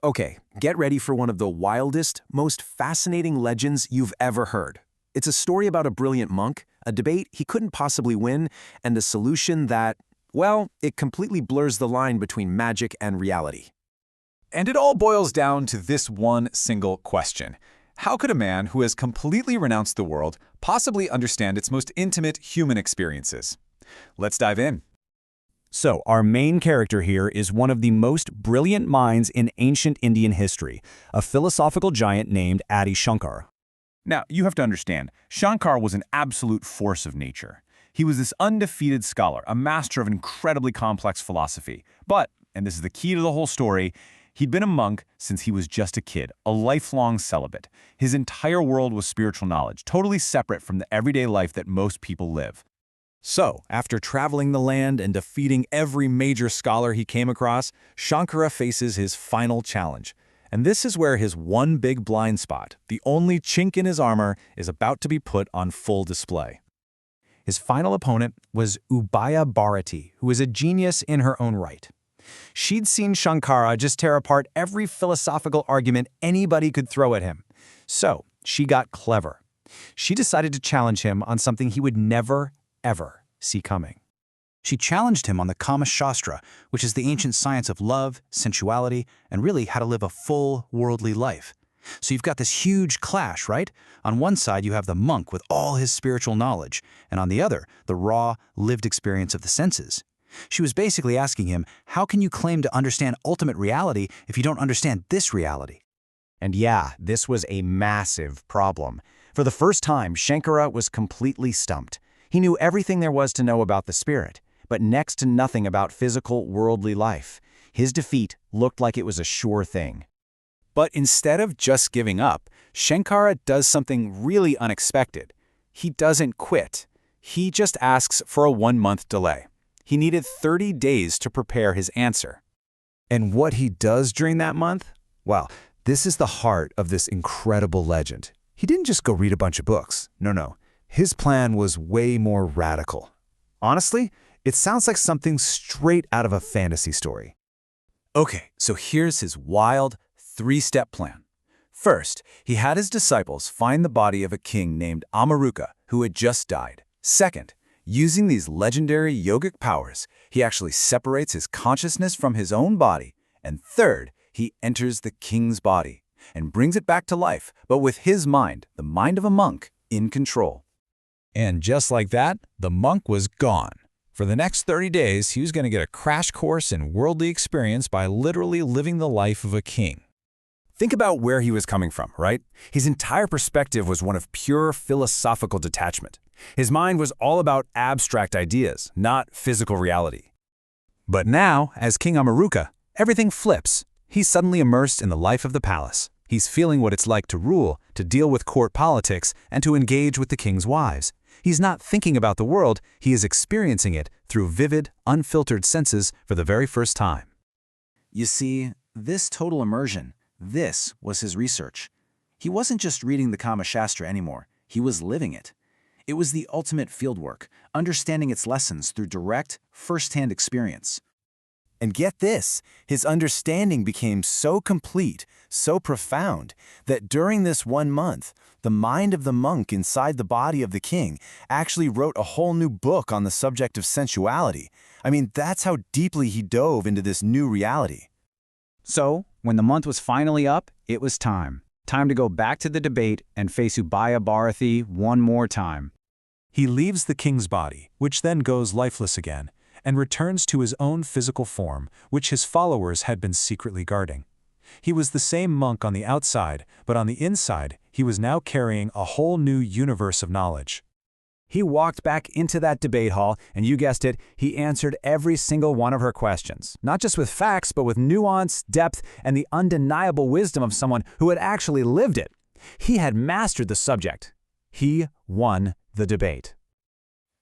Okay, get ready for one of the wildest, most fascinating legends you've ever heard. It's a story about a brilliant monk, a debate he couldn't possibly win, and a solution that, well, it completely blurs the line between magic and reality. And it all boils down to this one single question. How could a man who has completely renounced the world possibly understand its most intimate human experiences? Let's dive in. So, our main character here is one of the most brilliant minds in ancient Indian history, a philosophical giant named Adi Shankara. Now, you have to understand, Shankara was an absolute force of nature. He was this undefeated scholar, a master of incredibly complex philosophy. But, and this is the key to the whole story, he'd been a monk since he was just a kid, a lifelong celibate. His entire world was spiritual knowledge, totally separate from the everyday life that most people live. So, after traveling the land and defeating every major scholar he came across, Shankara faces his final challenge. And this is where his one big blind spot, the only chink in his armor, is about to be put on full display. His final opponent was Ubhaya Bharati, who was a genius in her own right. She'd seen Shankara just tear apart every philosophical argument anybody could throw at him. So, she got clever. She decided to challenge him on something he would never, ever see coming. She challenged him on the Kama Shastra, which is the ancient science of love, sensuality, and really how to live a full worldly life. So you've got this huge clash, right? On one side, you have the monk with all his spiritual knowledge, and on the other, the raw, lived experience of the senses. She was basically asking him, how can you claim to understand ultimate reality if you don't understand this reality? And yeah, this was a massive problem. For the first time, Shankara was completely stumped. He knew everything there was to know about the spirit, but next to nothing about physical, worldly life. His defeat looked like it was a sure thing. But instead of just giving up, Shankara does something really unexpected. He doesn't quit. He just asks for a 1-month delay. He needed 30 days to prepare his answer. And what he does during that month? Well, this is the heart of this incredible legend. He didn't just go read a bunch of books. No. His plan was way more radical. Honestly, it sounds like something straight out of a fantasy story. Okay, so here's his wild 3-step plan. First, he had his disciples find the body of a king named Amaruka who had just died. Second, using these legendary yogic powers, he actually separates his consciousness from his own body. And third, he enters the king's body and brings it back to life, but with his mind, the mind of a monk, in control. And just like that, the monk was gone. For the next 30 days, he was going to get a crash course in worldly experience by literally living the life of a king. Think about where he was coming from, right? His entire perspective was one of pure philosophical detachment. His mind was all about abstract ideas, not physical reality. But now, as King Amaruka, everything flips. He's suddenly immersed in the life of the palace. He's feeling what it's like to rule, to deal with court politics, and to engage with the king's wives. He's not thinking about the world, he is experiencing it through vivid, unfiltered senses for the very first time. You see, this total immersion, this was his research. He wasn't just reading the Kama Shastra anymore, he was living it. It was the ultimate fieldwork, understanding its lessons through direct, first-hand experience. And get this, his understanding became so complete, so profound, that during this 1 month, the mind of the monk inside the body of the king actually wrote a whole new book on the subject of sensuality. I mean, that's how deeply he dove into this new reality. So, when the month was finally up, it was time. Time to go back to the debate and face Ubhaya Bharati one more time. He leaves the king's body, which then goes lifeless again, and returns to his own physical form, which his followers had been secretly guarding. He was the same monk on the outside, but on the inside, he was now carrying a whole new universe of knowledge. He walked back into that debate hall, and you guessed it, he answered every single one of her questions. Not just with facts, but with nuance, depth, and the undeniable wisdom of someone who had actually lived it. He had mastered the subject. He won the debate.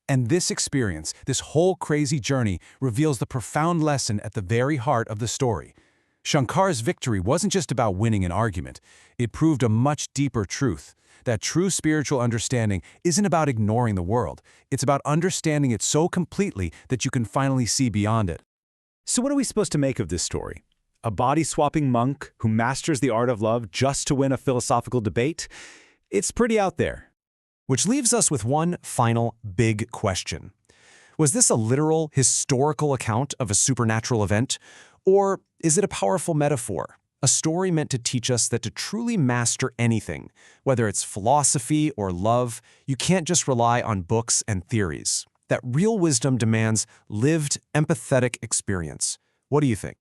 And this experience, this whole crazy journey, reveals the profound lesson at the very heart of the story. Shankara's victory wasn't just about winning an argument. It proved a much deeper truth. That true spiritual understanding isn't about ignoring the world. It's about understanding it so completely that you can finally see beyond it. So what are we supposed to make of this story? a body-swapping monk who masters the art of love just to win a philosophical debate? It's pretty out there. Which leaves us with one final big question. Was this a literal, historical account of a supernatural event? Or is it a powerful metaphor? A story meant to teach us that to truly master anything, whether it's philosophy or love, you can't just rely on books and theories. That real wisdom demands lived, empathetic experience. What do you think?